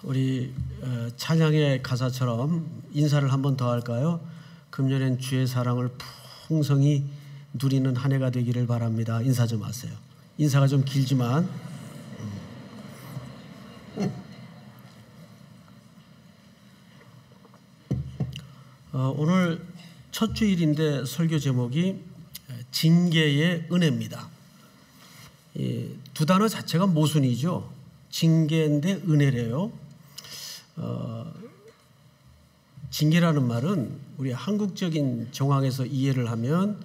우리 찬양의 가사처럼 인사를 한 번 더 할까요? 금년엔 주의 사랑을 풍성히 누리는 한 해가 되기를 바랍니다. 인사 좀 하세요. 인사가 좀 길지만 오늘 첫 주일인데 설교 제목이 징계의 은혜입니다. 두 단어 자체가 모순이죠. 징계인데 은혜래요. 징계라는 말은 우리 한국적인 정황에서 이해를 하면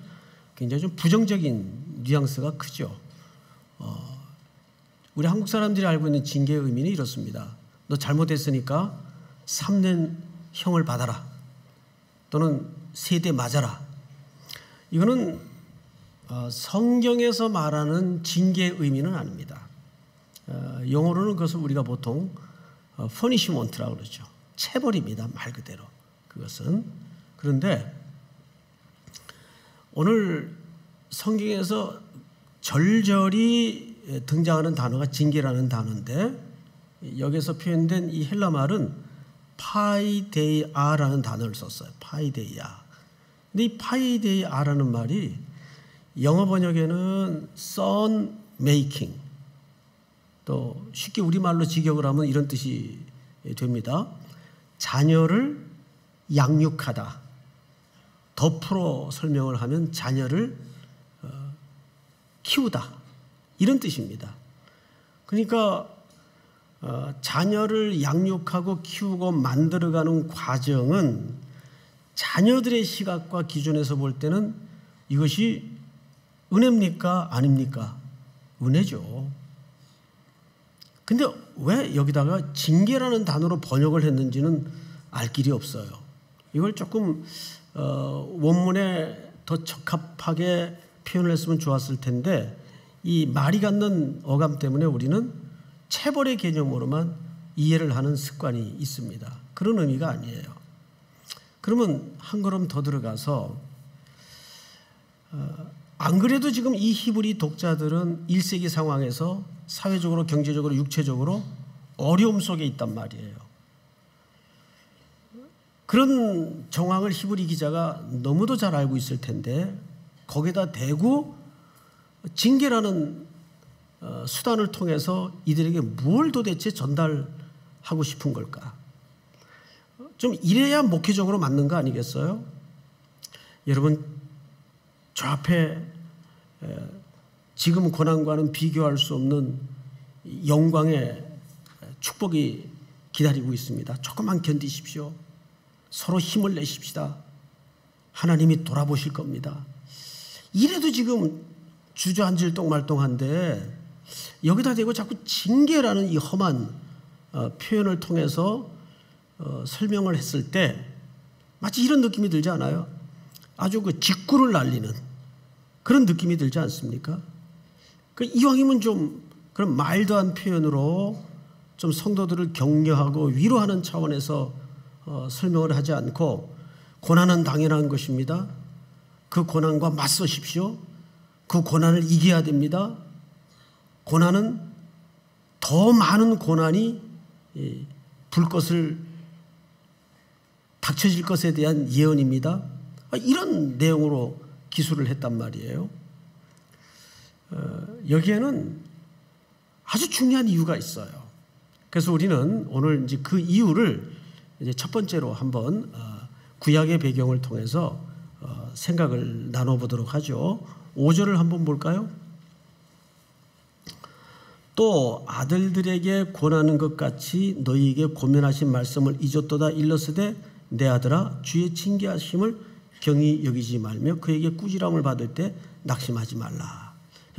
굉장히 좀 부정적인 뉘앙스가 크죠. 우리 한국 사람들이 알고 있는 징계의 의미는 이렇습니다. 너 잘못했으니까 3년 형을 받아라. 또는 세대 맞아라. 이거는 성경에서 말하는 징계의 의미는 아닙니다. 영어로는 그것을 우리가 보통 punishment라고 그러죠. 체벌입니다. 말 그대로 그것은. 그런데 오늘 성경에서 절절히 등장하는 단어가 징계라는 단어인데 여기서 표현된 이 헬라 말은 파이데이아라는 단어를 썼어요. 파이데이아. 근데 이 파이데이아라는 말이 영어 번역에는 son making, 또 쉽게 우리말로 직역을 하면 이런 뜻이 됩니다. 자녀를 양육하다. 더 풀어 설명을 하면 자녀를 키우다. 이런 뜻입니다. 그러니까 자녀를 양육하고 키우고 만들어가는 과정은 자녀들의 시각과 기준에서 볼 때는 이것이 은혜입니까? 아닙니까? 은혜죠. 근데 왜 여기다가 징계라는 단어로 번역을 했는지는 알 길이 없어요. 이걸 조금 원문에 더 적합하게 표현을 했으면 좋았을 텐데 이 말이 갖는 어감 때문에 우리는 체벌의 개념으로만 이해를 하는 습관이 있습니다. 그런 의미가 아니에요. 그러면 한 걸음 더 들어가서 안 그래도 지금 이 히브리 독자들은 1세기 상황에서 사회적으로, 경제적으로, 육체적으로 어려움 속에 있단 말이에요. 그런 정황을 히브리 기자가 너무도 잘 알고 있을 텐데 거기다 대고 징계라는 수단을 통해서 이들에게 뭘 도대체 전달하고 싶은 걸까? 좀 이래야 목회적으로 맞는 거 아니겠어요? 여러분, 저 앞에 지금 고난과는 비교할 수 없는 영광의 축복이 기다리고 있습니다. 조금만 견디십시오. 서로 힘을 내십시다. 하나님이 돌아보실 겁니다. 이래도 지금 주저앉을 똥말똥한데 여기다 대고 자꾸 징계라는 이 험한 표현을 통해서 설명을 했을 때 마치 이런 느낌이 들지 않아요? 아주 그 직구를 날리는 그런 느낌이 들지 않습니까? 이왕이면 좀 그런 마일드한 표현으로 좀 성도들을 격려하고 위로하는 차원에서 설명을 하지 않고 고난은 당연한 것입니다. 그 고난과 맞서십시오. 그 고난을 이겨야 됩니다. 고난은 더 많은 고난이 불것을 닥쳐질 것에 대한 예언입니다. 이런 내용으로 기술을 했단 말이에요. 여기에는 아주 중요한 이유가 있어요. 그래서 우리는 오늘 이제 그 이유를 이제 첫 번째로 한번 구약의 배경을 통해서 생각을 나눠보도록 하죠. 5절을 한번 볼까요? 또 아들들에게 권하는 것 같이 너희에게 고면하신 말씀을 잊었도다 일렀으되 내 아들아 주의 징계하심을 경히 여기지 말며 그에게 꾸지람을 받을 때 낙심하지 말라.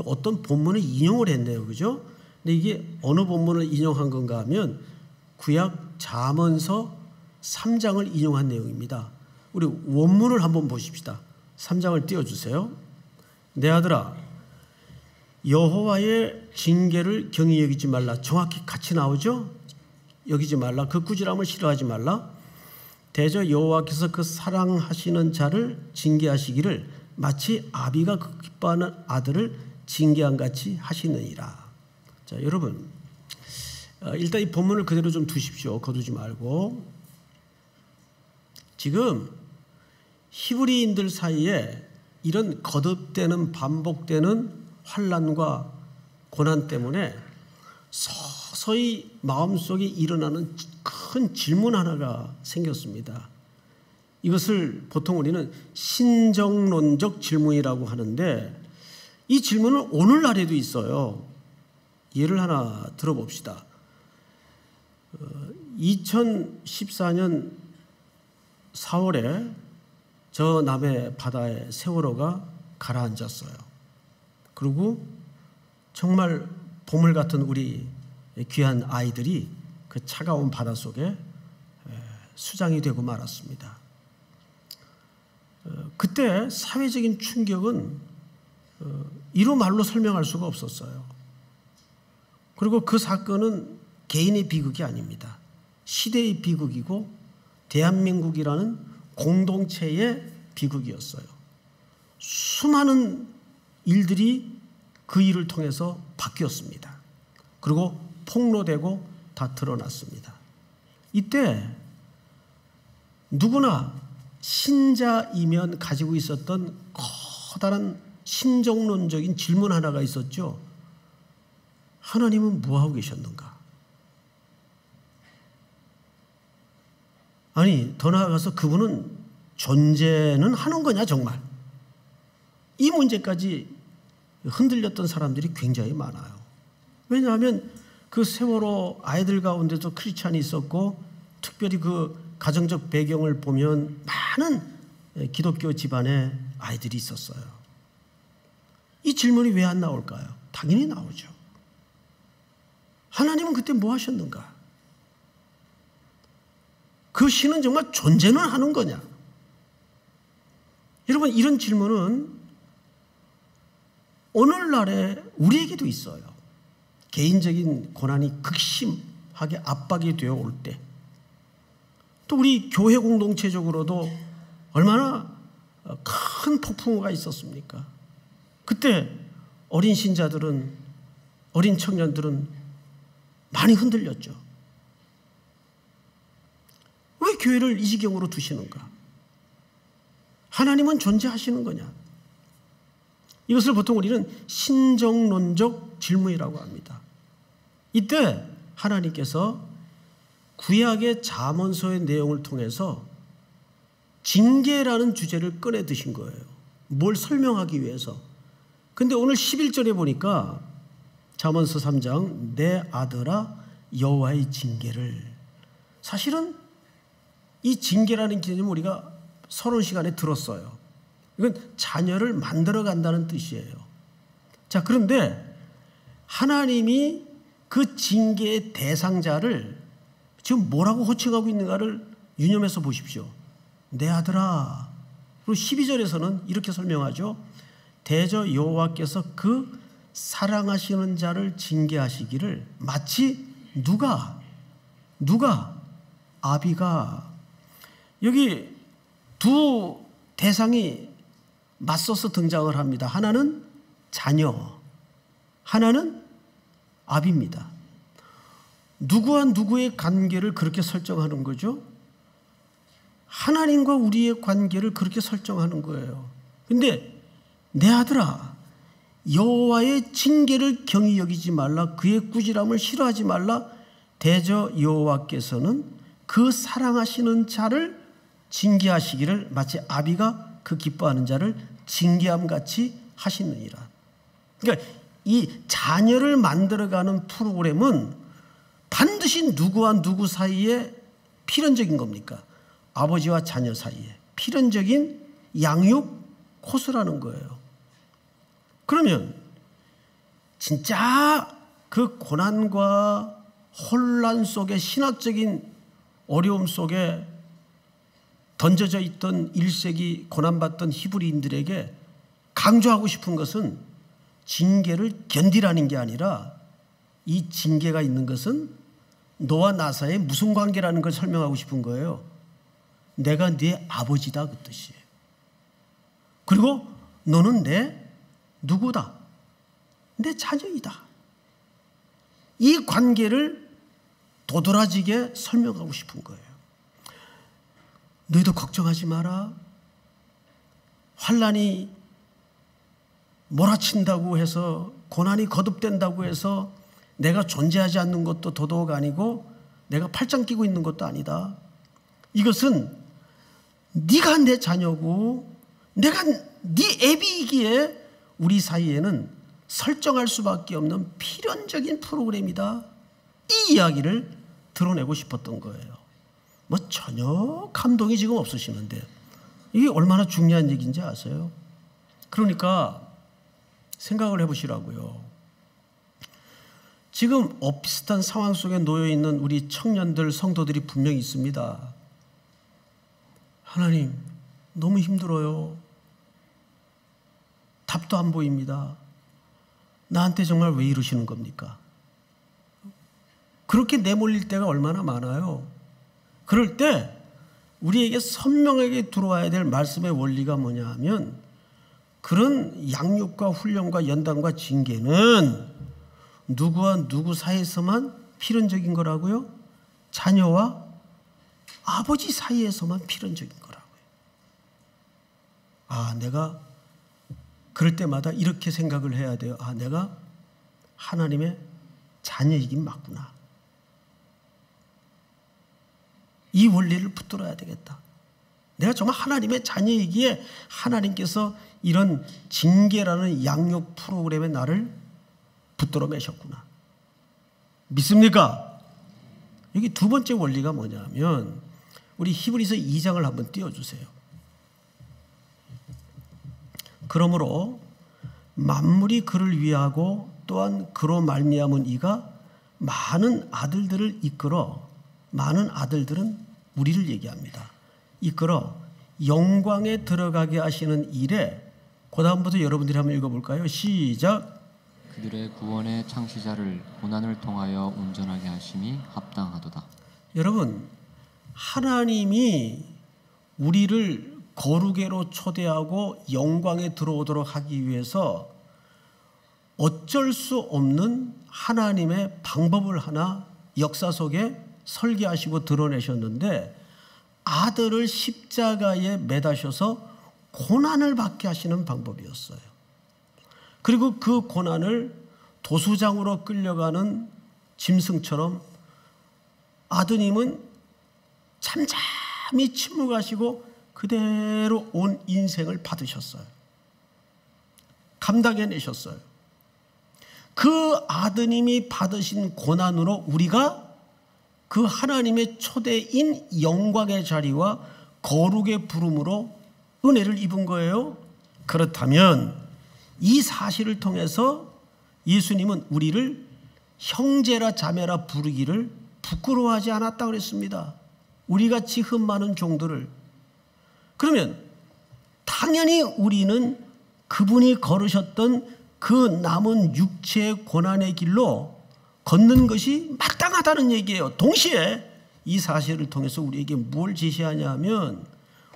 어떤 본문을 인용을 했네요. 그죠? 근데 이게 어느 본문을 인용한 건가 하면 구약 잠언서 3장을 인용한 내용입니다. 우리 원문을 한번 보십시다. 3장을 띄워주세요. 내 아들아 여호와의 징계를 경히 여기지 말라. 정확히 같이 나오죠? 여기지 말라. 그 꾸지람을 싫어하지 말라. 대저 여호와께서 그 사랑하시는 자를 징계하시기를 마치 아비가 그 기뻐하는 아들을 징계한 같이 하시느니라. 자, 여러분 일단 이 본문을 그대로 좀 두십시오. 거두지 말고. 지금 히브리인들 사이에 이런 거듭되는 반복되는 환난과 고난 때문에 서서히 마음속에 일어나는 큰 질문 하나가 생겼습니다. 이것을 보통 우리는 신정론적 질문이라고 하는데 이 질문은 오늘날에도 있어요. 예를 하나 들어봅시다. 2014년 4월에 저 남해 바다에 세월호가 가라앉았어요. 그리고 정말 보물 같은 우리 귀한 아이들이 그 차가운 바다 속에 수장이 되고 말았습니다. 그때 사회적인 충격은 이루 말로 설명할 수가 없었어요. 그리고 그 사건은 개인의 비극이 아닙니다. 시대의 비극이고 대한민국이라는 공동체의 비극이었어요. 수많은 일들이 그 일을 통해서 바뀌었습니다. 그리고 폭로되고 다 드러났습니다. 이때 누구나 신자이면 가지고 있었던 커다란 신정론적인 질문 하나가 있었죠. 하나님은 뭐하고 계셨는가? 아니, 더 나아가서 그분은 존재는 하는 거냐 정말? 이 문제까지 흔들렸던 사람들이 굉장히 많아요. 왜냐하면 그 세월호 아이들 가운데도 크리스찬이 있었고 특별히 그 가정적 배경을 보면 많은 기독교 집안의 아이들이 있었어요. 이 질문이 왜 안 나올까요? 당연히 나오죠. 하나님은 그때 뭐 하셨는가? 그 신은 정말 존재는 하는 거냐? 여러분, 이런 질문은 오늘날에 우리에게도 있어요. 개인적인 고난이 극심하게 압박이 되어 올 때, 또 우리 교회 공동체적으로도 얼마나 큰 폭풍우가 있었습니까? 그때 어린 신자들은, 어린 청년들은 많이 흔들렸죠. 왜 교회를 이 지경으로 두시는가? 하나님은 존재하시는 거냐? 이것을 보통 우리는 신정론적 질문이라고 합니다. 이때 하나님께서 구약의 잠언서의 내용을 통해서 징계라는 주제를 꺼내 드신 거예요. 뭘 설명하기 위해서. 근데 오늘 11절에 보니까 잠언서 3장 내 아들아 여호와의 징계를, 사실은 이 징계라는 개념을 우리가 서론 시간에 들었어요. 이건 자녀를 만들어 간다는 뜻이에요. 자, 그런데 하나님이 그 징계의 대상자를 지금 뭐라고 호칭하고 있는가를 유념해서 보십시오. 내 아들아. 그리고 12절에서는 이렇게 설명하죠. 대저 여호와께서 그 사랑하시는 자를 징계하시기를 마치 누가 아비가. 여기 두 대상이 맞서서 등장을 합니다. 하나는 자녀, 하나는 아비입니다. 누구와 누구의 관계를 그렇게 설정하는 거죠? 하나님과 우리의 관계를 그렇게 설정하는 거예요. 근데 내 아들아, 여호와의 징계를 경히 여기지 말라, 그의 꾸지람을 싫어하지 말라. 대저 여호와께서는 그 사랑하시는 자를 징계하시기를 마치 아비가 그 기뻐하는 자를 징계함같이 하시느니라. 그러니까 이 자녀를 만들어가는 프로그램은 반드시 누구와 누구 사이에 필연적인 겁니까? 아버지와 자녀 사이에 필연적인 양육 코스라는 거예요. 그러면 진짜 그 고난과 혼란 속에, 신학적인 어려움 속에 던져져 있던 1세기 고난받던 히브리인들에게 강조하고 싶은 것은 징계를 견디라는 게 아니라 이 징계가 있는 것은 너와 나 사이에 무슨 관계라는 걸 설명하고 싶은 거예요. 내가 네 아버지다, 그 뜻이에요. 그리고 너는 내 누구다? 내 자녀이다. 이 관계를 도드라지게 설명하고 싶은 거예요. 너희도 걱정하지 마라. 환난이 몰아친다고 해서, 고난이 거듭된다고 해서 내가 존재하지 않는 것도 더더욱 아니고 내가 팔짱 끼고 있는 것도 아니다. 이것은 네가 내 자녀고 내가 네 애비이기에 우리 사이에는 설정할 수밖에 없는 필연적인 프로그램이다. 이 이야기를 드러내고 싶었던 거예요. 뭐 전혀 감동이 지금 없으시는데 이게 얼마나 중요한 얘기인지 아세요? 그러니까 생각을 해보시라고요. 지금 비슷한 상황 속에 놓여있는 우리 청년들, 성도들이 분명히 있습니다. 하나님, 너무 힘들어요. 답도 안 보입니다. 나한테 정말 왜 이러시는 겁니까? 그렇게 내몰릴 때가 얼마나 많아요. 그럴 때 우리에게 선명하게 들어와야 될 말씀의 원리가 뭐냐 하면, 그런 양육과 훈련과 연단과 징계는 누구와 누구 사이에서만 필연적인 거라고요? 자녀와 아버지 사이에서만 필연적인 거라고요. 내가 그럴 때마다 이렇게 생각을 해야 돼요. 내가 하나님의 자녀이긴 맞구나. 이 원리를 붙들어야 되겠다. 내가 정말 하나님의 자녀이기에 하나님께서 이런 징계라는 양육 프로그램에 나를 붙들어 매셨구나. 믿습니까? 여기 두 번째 원리가 뭐냐면, 우리 히브리서 2장을 한번 띄워주세요. 그러므로 만물이 그를 위하고 또한 그로 말미암은 이가 많은 아들들을 이끌어, 많은 아들들은 우리를 얘기합니다. 이끌어 영광에 들어가게 하시는 일에, 그 다음부터 여러분들이 한번 읽어볼까요? 시작. 그들의 구원의 창시자를 고난을 통하여 온전하게 하심이 합당하도다. 여러분, 하나님이 우리를 거룩에로 초대하고 영광에 들어오도록 하기 위해서 어쩔 수 없는 하나님의 방법을 하나 역사 속에 설계하시고 드러내셨는데, 아들을 십자가에 매다셔서 고난을 받게 하시는 방법이었어요. 그리고 그 고난을 도수장으로 끌려가는 짐승처럼 아드님은 잠잠히 침묵하시고 그대로 온 인생을 받으셨어요. 감당해내셨어요. 그 아드님이 받으신 고난으로 우리가 그 하나님의 초대인 영광의 자리와 거룩의 부름으로 은혜를 입은 거예요. 그렇다면 이 사실을 통해서 예수님은 우리를 형제라 자매라 부르기를 부끄러워하지 않았다고 그랬습니다. 우리같이 흠 많은 종들을. 그러면 당연히 우리는 그분이 걸으셨던 그 남은 육체의 고난의 길로 걷는 것이 마땅하다는 얘기예요. 동시에 이 사실을 통해서 우리에게 뭘 제시하냐 하면,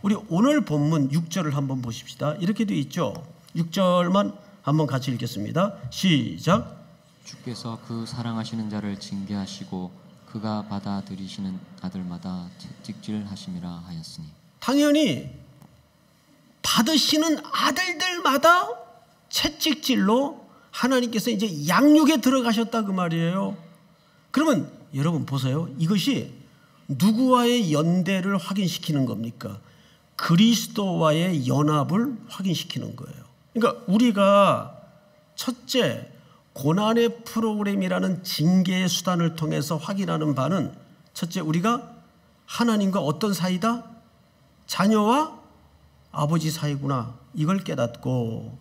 우리 오늘 본문 6절을 한번 보십시다. 이렇게 되어 있죠. 6절만 한번 같이 읽겠습니다. 시작. 주께서 그 사랑하시는 자를 징계하시고 그가 받아들이시는 아들마다 채찍질하심이라 하였으니. 당연히 받으시는 아들들마다 채찍질로 하나님께서 이제 양육에 들어가셨다 그 말이에요. 그러면 여러분 보세요. 이것이 누구와의 연대를 확인시키는 겁니까? 그리스도와의 연합을 확인시키는 거예요. 그러니까 우리가 첫째, 고난의 프로그램이라는 징계의 수단을 통해서 확인하는 바는, 첫째, 우리가 하나님과 어떤 사이다? 자녀와 아버지 사이구나. 이걸 깨닫고,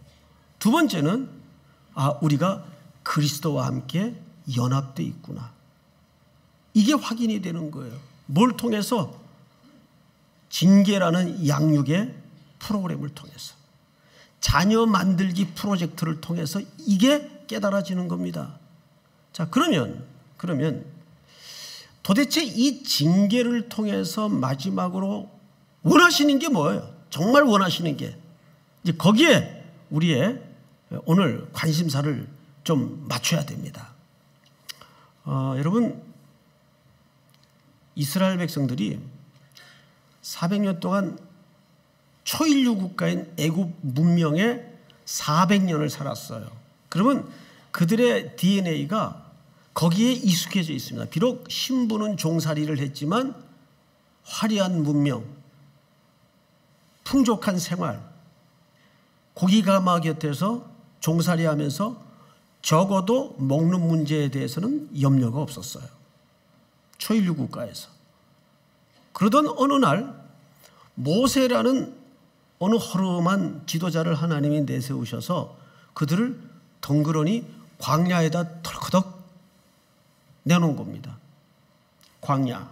두 번째는 우리가 그리스도와 함께 연합되어 있구나. 이게 확인이 되는 거예요. 뭘 통해서? 징계라는 양육의 프로그램을 통해서, 자녀 만들기 프로젝트를 통해서 이게 깨달아지는 겁니다. 자, 그러면 도대체 이 징계를 통해서 마지막으로 원하시는 게 뭐예요? 정말 원하시는 게, 이제 거기에 우리의 오늘 관심사를 좀 맞춰야 됩니다. 여러분, 이스라엘 백성들이 400년 동안 초인류 국가인 애굽 문명에 400년을 살았어요. 그러면 그들의 DNA가 거기에 익숙해져 있습니다. 비록 신부는 종살이를 했지만 화려한 문명, 풍족한 생활, 고기가마 곁에서 종살이하면서 적어도 먹는 문제에 대해서는 염려가 없었어요. 초인류 국가에서. 그러던 어느 날 모세라는 어느 허름한 지도자를 하나님이 내세우셔서 그들을 덩그러니 광야에다 털커덕 내놓은 겁니다. 광야,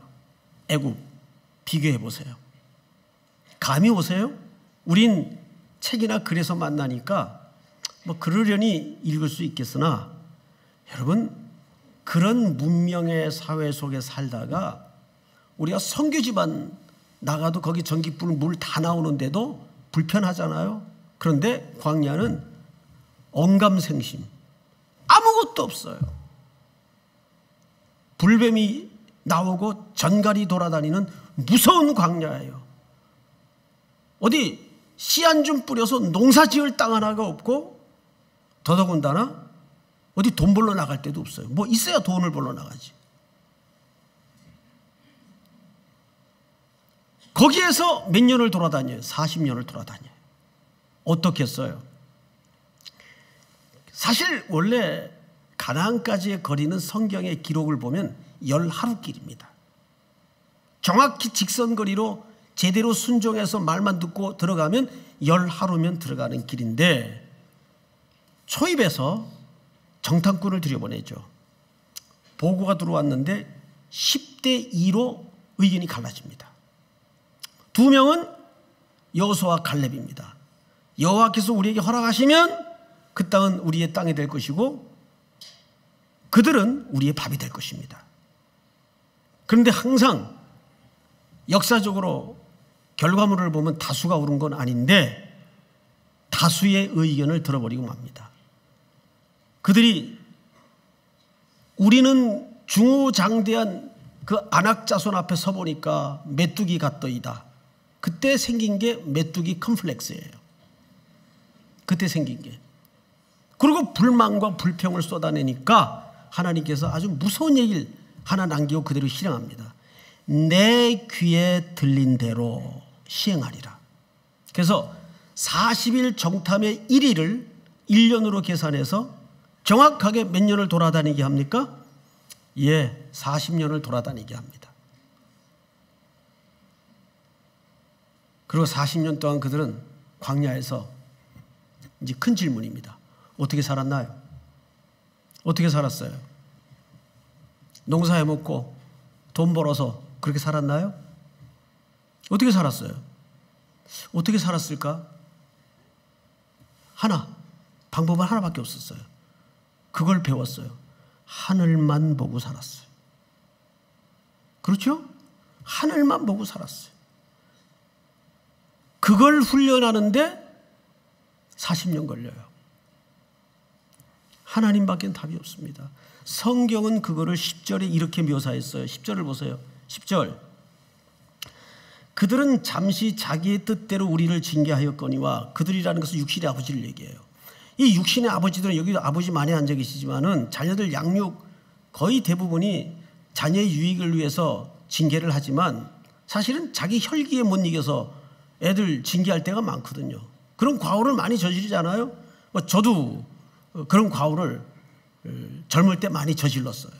애굽 비교해 보세요. 감이 오세요? 우린 책이나 글에서 만나니까 뭐 그러려니 읽을 수 있겠으나 여러분, 그런 문명의 사회 속에 살다가 우리가 선교 집안 나가도 거기 전기불 물 다 나오는데도 불편하잖아요. 그런데 광야는 언감생심, 아무것도 없어요. 불뱀이 나오고 전갈이 돌아다니는 무서운 광야예요. 어디 씨 한 줌 뿌려서 농사 지을 땅 하나가 없고 더더군다나 어디 돈 벌러 나갈 데도 없어요. 뭐 있어야 돈을 벌러 나가지. 거기에서 몇 년을 돌아다녀요? 40년을 돌아다녀요. 어떻게 했어요? 사실 원래 가나안까지의 거리는 성경의 기록을 보면 10하루길입니다. 정확히 직선거리로 제대로 순종해서 말만 듣고 들어가면 10하루면 들어가는 길인데 초입에서 정탐꾼을 들여보내죠. 보고가 들어왔는데 10대 2로 의견이 갈라집니다. 2명은 여호수아와 갈렙입니다. 여호와께서 우리에게 허락하시면 그 땅은 우리의 땅이 될 것이고 그들은 우리의 밥이 될 것입니다. 그런데 항상 역사적으로 결과물을 보면 다수가 옳은 건 아닌데 다수의 의견을 들어버리고 맙니다. 그들이 우리는 중후장대한 그 안악자손 앞에 서보니까 메뚜기 같더이다. 그때 생긴 게 메뚜기 컴플렉스예요. 그때 생긴 게. 그리고 불만과 불평을 쏟아내니까 하나님께서 아주 무서운 얘기를 하나 남기고 그대로 실행합니다. 내 귀에 들린 대로 시행하리라. 그래서 40일 정탐의 1일을 1년으로 계산해서 정확하게 몇 년을 돌아다니게 합니까? 예, 40년을 돌아다니게 합니다. 그리고 40년 동안 그들은 광야에서 이제 큰 질문입니다. 어떻게 살았나요? 어떻게 살았어요? 농사해 먹고 돈 벌어서 그렇게 살았나요? 어떻게 살았어요? 어떻게 살았을까? 방법은 하나밖에 없었어요. 그걸 배웠어요. 하늘만 보고 살았어요. 그렇죠? 하늘만 보고 살았어요. 그걸 훈련하는데 40년 걸려요. 하나님밖에 답이 없습니다. 성경은 그거를 10절에 이렇게 묘사했어요. 10절을 보세요. 10절. 그들은 잠시 자기의 뜻대로 우리를 징계하였거니와, 그들이라는 것은 육신의 아버지를 얘기해요. 이 육신의 아버지들은, 여기도 아버지 많이 앉아 계시지만은 자녀들 양육 거의 대부분이 자녀의 유익을 위해서 징계를 하지만 사실은 자기 혈기에 못 이겨서 애들 징계할 때가 많거든요. 그런 과오를 많이 저지르잖아요. 저도 그런 과오를 젊을 때 많이 저질렀어요.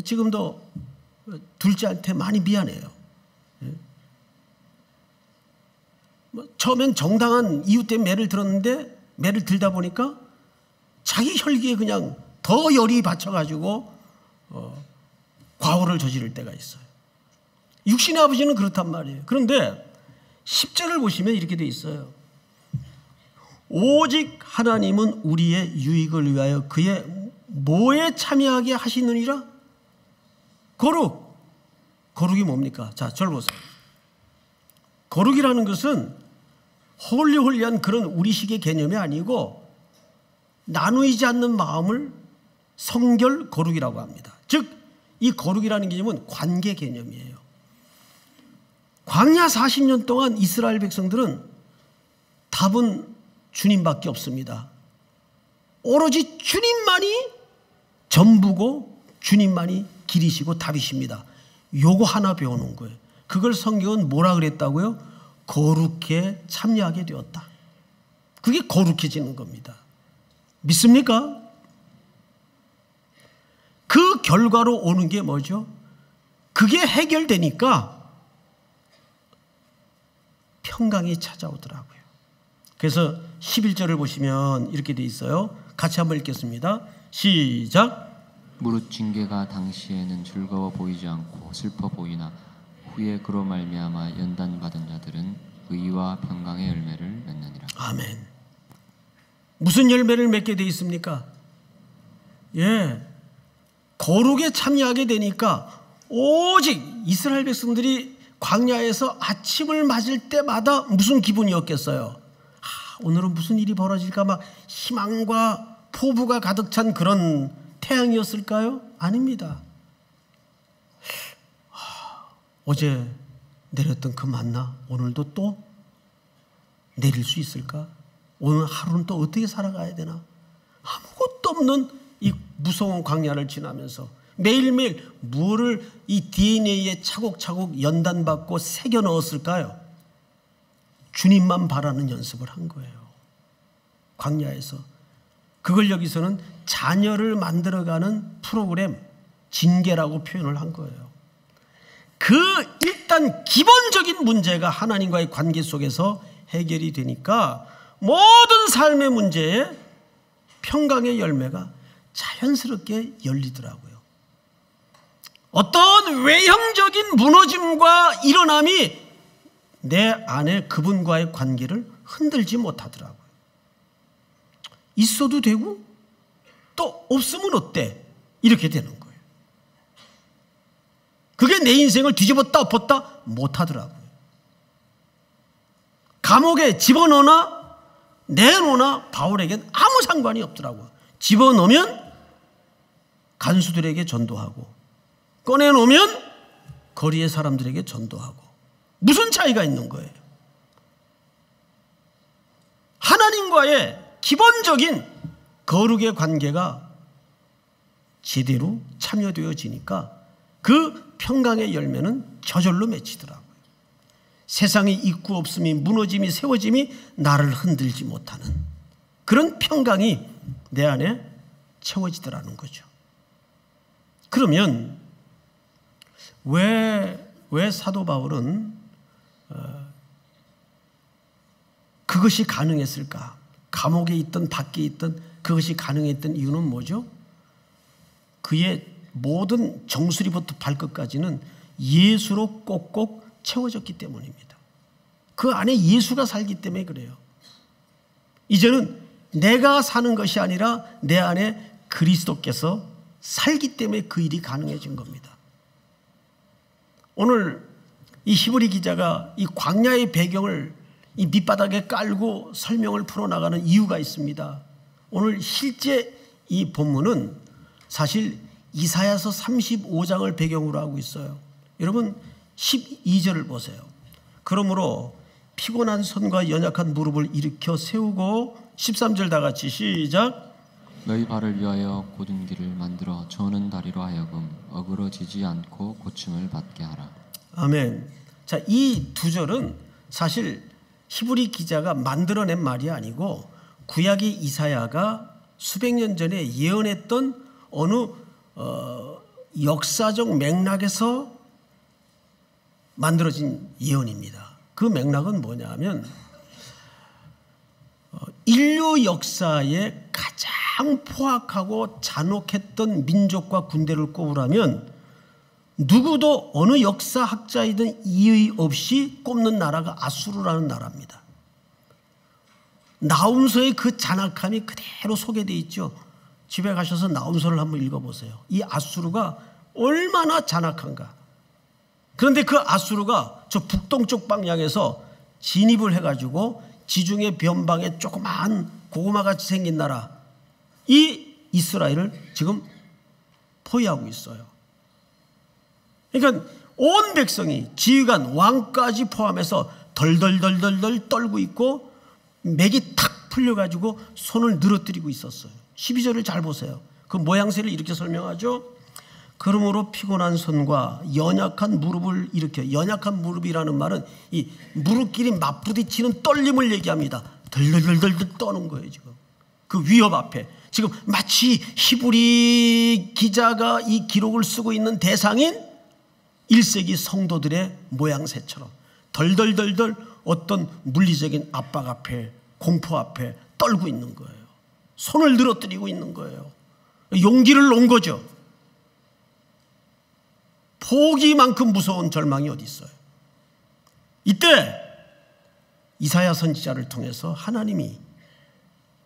지금도 둘째한테 많이 미안해요. 처음엔 정당한 이유 때문에 매를 들었는데 매를 들다 보니까 자기 혈기에 그냥 더 열이 받쳐가지고 과오를 저지를 때가 있어요. 육신의 아버지는 그렇단 말이에요. 그런데 10절을 보시면 이렇게 돼 있어요. 오직 하나님은 우리의 유익을 위하여 그의 뭐에 참여하게 하시느니라? 거룩이 뭡니까? 자, 저를 보세요. 거룩이라는 것은 홀리홀리한 그런 우리식의 개념이 아니고 나누이지 않는 마음을 성결 거룩이라고 합니다. 즉 이 거룩이라는 개념은 관계 개념이에요. 광야 40년 동안 이스라엘 백성들은 답은 주님밖에 없습니다. 오로지 주님만이 전부고 주님만이 길이시고 답이십니다. 요거 하나 배우는 거예요. 그걸 성경은 뭐라 그랬다고요? 거룩에 참여하게 되었다. 그게 거룩해지는 겁니다. 믿습니까? 그 결과로 오는 게 뭐죠? 그게 해결되니까 평강이 찾아오더라고요. 그래서 11절을 보시면 이렇게 돼 있어요. 같이 한번 읽겠습니다. 시작. 무릇 징계가 당시에는 즐거워 보이지 않고 슬퍼 보이나 후에 그로 말미암아 연단받은 자들은 의와 평강의 열매를 맺느니라. 아멘. 무슨 열매를 맺게 돼 있습니까? 거룩에 참여하게 되니까 오직 이스라엘 백성들이 광야에서 아침을 맞을 때마다 무슨 기분이었겠어요? 오늘은 무슨 일이 벌어질까 막 희망과 포부가 가득 찬 그런 태양이었을까요? 아닙니다. 어제 내렸던 그 만나 오늘도 또 내릴 수 있을까? 오늘 하루는 또 어떻게 살아가야 되나? 아무것도 없는 이 무서운 광야를 지나면서 매일매일 무엇을 이 DNA에 차곡차곡 연단받고 새겨 넣었을까요? 주님만 바라는 연습을 한 거예요. 광야에서. 그걸 여기서는 자녀를 만들어가는 프로그램, 징계라고 표현을 한 거예요. 그 일단 기본적인 문제가 하나님과의 관계 속에서 해결이 되니까 모든 삶의 문제에 평강의 열매가 자연스럽게 열리더라고요. 어떤 외형적인 무너짐과 일어남이 내 안에 그분과의 관계를 흔들지 못하더라고요. 있어도 되고 또 없으면 어때? 이렇게 되는 거예요. 그게 내 인생을 뒤집었다 엎었다 못하더라고요. 감옥에 집어넣으나 내놓으나 바울에겐 아무 상관이 없더라고요. 집어넣으면 간수들에게 전도하고 꺼내놓으면 거리의 사람들에게 전도하고 무슨 차이가 있는 거예요? 하나님과의 기본적인 거룩의 관계가 제대로 참여되어지니까 그 평강의 열매는 저절로 맺히더라고요. 세상에 있고 없음이 무너짐이 세워짐이 나를 흔들지 못하는 그런 평강이 내 안에 채워지더라는 거죠. 그러면 왜 사도 바울은 그것이 가능했을까? 감옥에 있던 밖에 있던 그것이 가능했던 이유는 뭐죠? 그의 모든 정수리부터 발끝까지는 예수로 꼭꼭 채워졌기 때문입니다. 그 안에 예수가 살기 때문에 그래요. 이제는 내가 사는 것이 아니라 내 안에 그리스도께서 살기 때문에 그 일이 가능해진 겁니다. 오늘 이 히브리 기자가 이 광야의 배경을 이 밑바닥에 깔고 설명을 풀어나가는 이유가 있습니다. 오늘 실제 이 본문은 사실 이사야서 35장을 배경으로 하고 있어요. 여러분 12절을 보세요. 그러므로 피곤한 손과 연약한 무릎을 일으켜 세우고 13절 다 같이 시작. 너희 발을 위하여 곧은 길을 만들어 저는 다리로 하여금 어그러지지 않고 고침을 받게 하라. 아멘. 자, 이 두 절은 사실 히브리 기자가 만들어낸 말이 아니고 구약의 이사야가 수백 년 전에 예언했던 어느 역사적 맥락에서 만들어진 예언입니다. 그 맥락은 뭐냐 하면 인류 역사에 가장 포악하고 잔혹했던 민족과 군대를 꼽으라면 누구도 어느 역사학자이든 이의 없이 꼽는 나라가 아수르라는 나라입니다. 나훔서의 그 잔악함이 그대로 소개되어 있죠. 집에 가셔서 나훔서를 한번 읽어보세요. 이 아수르가 얼마나 잔악한가. 그런데 그 아수르가 저 북동쪽 방향에서 진입을 해가지고 지중해 변방에 조그마한 고구마같이 생긴 나라 이 이스라엘을 지금 포위하고 있어요. 그러니까 온 백성이 지휘관 왕까지 포함해서 덜덜덜덜 떨고 있고 맥이 탁 풀려가지고 손을 늘어뜨리고 있었어요. 12절을 잘 보세요. 그 모양새를 이렇게 설명하죠. 그러므로 피곤한 손과 연약한 무릎을 일으켜, 연약한 무릎이라는 말은 이 무릎끼리 맞부딪히는 떨림을 얘기합니다. 덜덜덜덜 떠는 거예요. 지금 그 위협 앞에 지금 마치 히브리 기자가 이 기록을 쓰고 있는 대상인 1세기 성도들의 모양새처럼 덜덜덜덜 어떤 물리적인 압박 앞에, 공포 앞에 떨고 있는 거예요. 손을 늘어뜨리고 있는 거예요. 용기를 놓은 거죠. 포기만큼 무서운 절망이 어디 있어요. 이때 이사야 선지자를 통해서 하나님이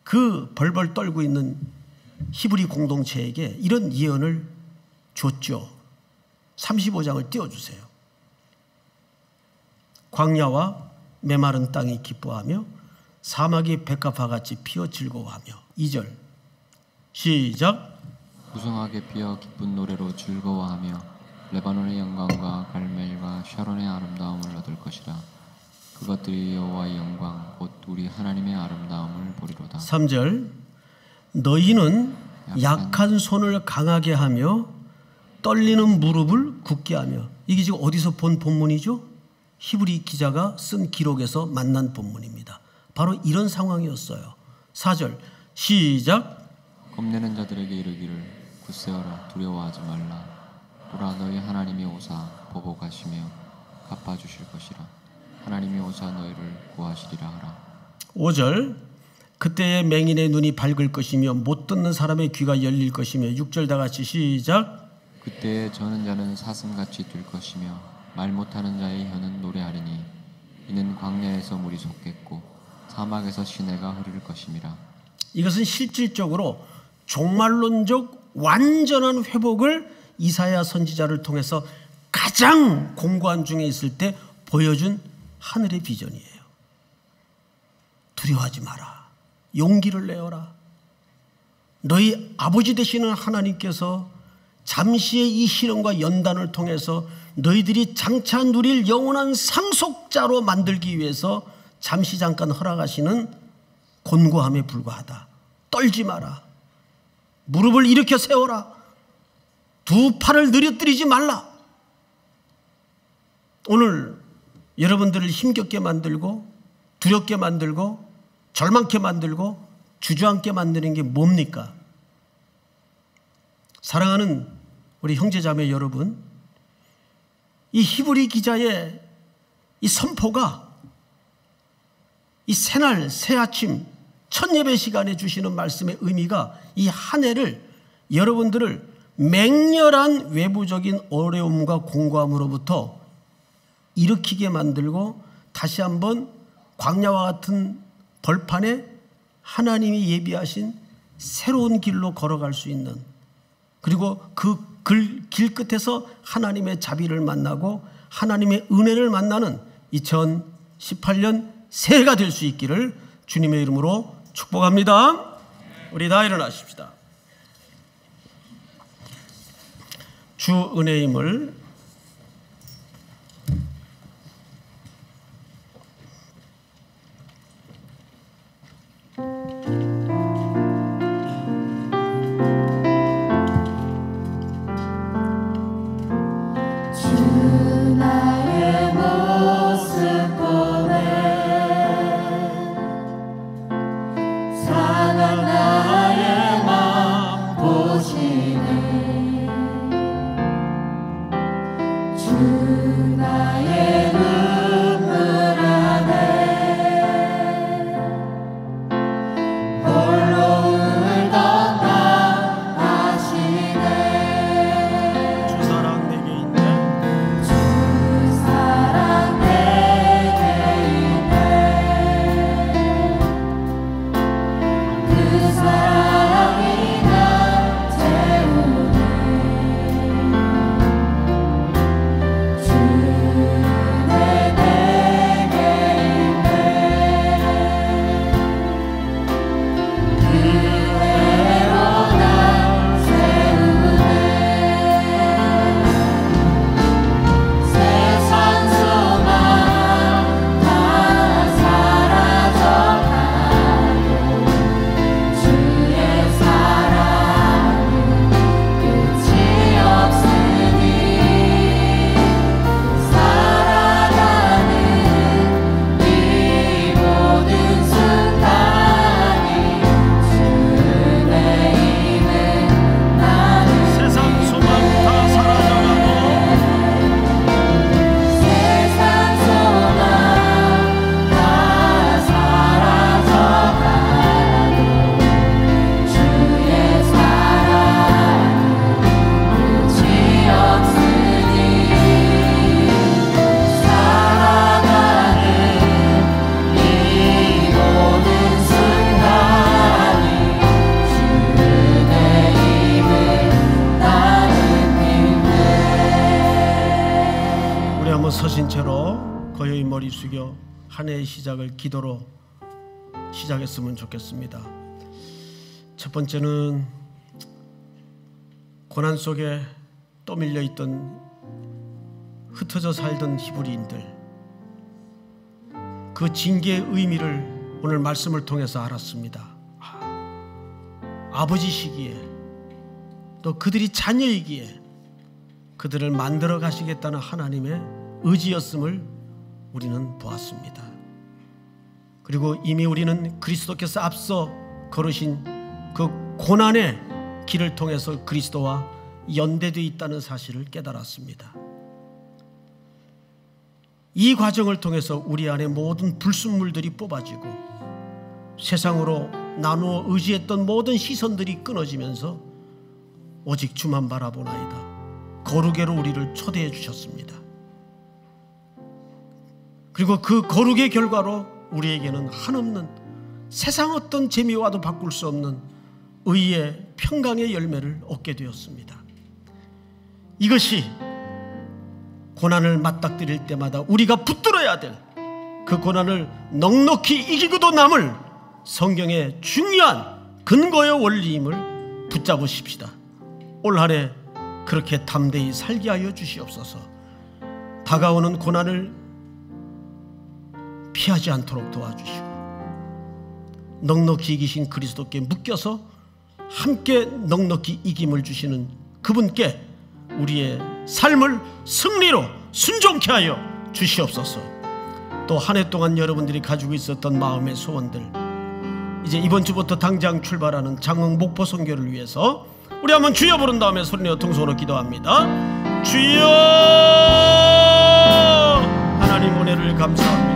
그 벌벌 떨고 있는 히브리 공동체에게 이런 예언을 줬죠. 35장을 띄워주세요. 광야와 메마른 땅이 기뻐하며 사막이 백합화같이 피어 즐거워하며. 2절 시작. 무성하게 피어 기쁜 노래로 즐거워하며 레바논의 영광과 갈멜과 샤론의 아름다움을 얻을 것이라. 그것들이 여호와의 영광 곧 우리 하나님의 아름다움을 보리로다. 3절 너희는 약한 손을 강하게 하며 떨리는 무릎을 굳게 하며. 이게 지금 어디서 본 본문이죠? 히브리 기자가 쓴 기록에서 만난 본문입니다. 바로 이런 상황이었어요. 4절 시작. 겁내는 자들에게 이르기를 굳세어라 두려워하지 말라. 보라 너희 하나님이 오사 보복하시며 갚아주실 것이라. 하나님이 오사 너희를 구하시리라 하라. 5절 그때의 맹인의 눈이 밝을 것이며 못 듣는 사람의 귀가 열릴 것이며. 6절 다 같이 시작. 그때에 저는 자는 사슴같이 뛸 것이며 말 못하는 자의 혀는 노래하리니 이는 광야에서 물이 솟겠고 사막에서 시내가 흐를 것임이라. 이것은 실질적으로 종말론적 완전한 회복을 이사야 선지자를 통해서 가장 공고한 중에 있을 때 보여준 하늘의 비전이에요. 두려워하지 마라. 용기를 내어라. 너희 아버지 되시는 하나님께서 잠시의 이 시련과 연단을 통해서 너희들이 장차 누릴 영원한 상속자로 만들기 위해서 잠시 잠깐 허락하시는 곤고함에 불과하다. 떨지 마라. 무릎을 일으켜 세워라. 두 팔을 늘어뜨리지 말라. 오늘 여러분들을 힘겹게 만들고 두렵게 만들고 절망케 만들고 주저앉게 만드는 게 뭡니까? 사랑하는 우리 형제자매 여러분, 이 히브리 기자의 이 선포가 이 새날 새아침 첫 예배 시간에 주시는 말씀의 의미가 이 한 해를 여러분들을 맹렬한 외부적인 어려움과 공고함으로부터 일으키게 만들고 다시 한번 광야와 같은 벌판에 하나님이 예비하신 새로운 길로 걸어갈 수 있는, 그리고 그 길 끝에서 하나님의 자비를 만나고 하나님의 은혜를 만나는 2018년 새해가 될 수 있기를 주님의 이름으로 축복합니다. 우리 다 일어나십시다. 주 은혜임을 한번 서신 채로 고요히 머리 숙여 한 해의 시작을 기도로 시작했으면 좋겠습니다. 첫 번째는 고난 속에 떠밀려 있던 흩어져 살던 히브리인들, 그 징계의 의미를 오늘 말씀을 통해서 알았습니다. 아버지시기에 또 그들이 자녀이기에 그들을 만들어 가시겠다는 하나님의 의지였음을 우리는 보았습니다. 그리고 이미 우리는 그리스도께서 앞서 걸으신 그 고난의 길을 통해서 그리스도와 연대되어 있다는 사실을 깨달았습니다. 이 과정을 통해서 우리 안에 모든 불순물들이 뽑아지고 세상으로 나누어 의지했던 모든 시선들이 끊어지면서 오직 주만 바라보나이다. 거룩에로 우리를 초대해 주셨습니다. 그리고 그 거룩의 결과로 우리에게는 한없는 세상 어떤 재미와도 바꿀 수 없는 의의 평강의 열매를 얻게 되었습니다. 이것이 고난을 맞닥뜨릴 때마다 우리가 붙들어야 될 그 고난을 넉넉히 이기고도 남을 성경의 중요한 근거의 원리임을 붙잡으십시다. 올 한 해 그렇게 담대히 살게 하여 주시옵소서. 다가오는 고난을 피하지 않도록 도와주시고 넉넉히 이기신 그리스도께 묶여서 함께 넉넉히 이김을 주시는 그분께 우리의 삶을 승리로 순종케 하여 주시옵소서. 또 한 해 동안 여러분들이 가지고 있었던 마음의 소원들, 이제 이번 주부터 당장 출발하는 장흥 목포 선교를 위해서 우리 한번 주여 부른 다음에 소리내어 통성으로 기도합니다. 주여, 하나님 은혜를 감사합니다.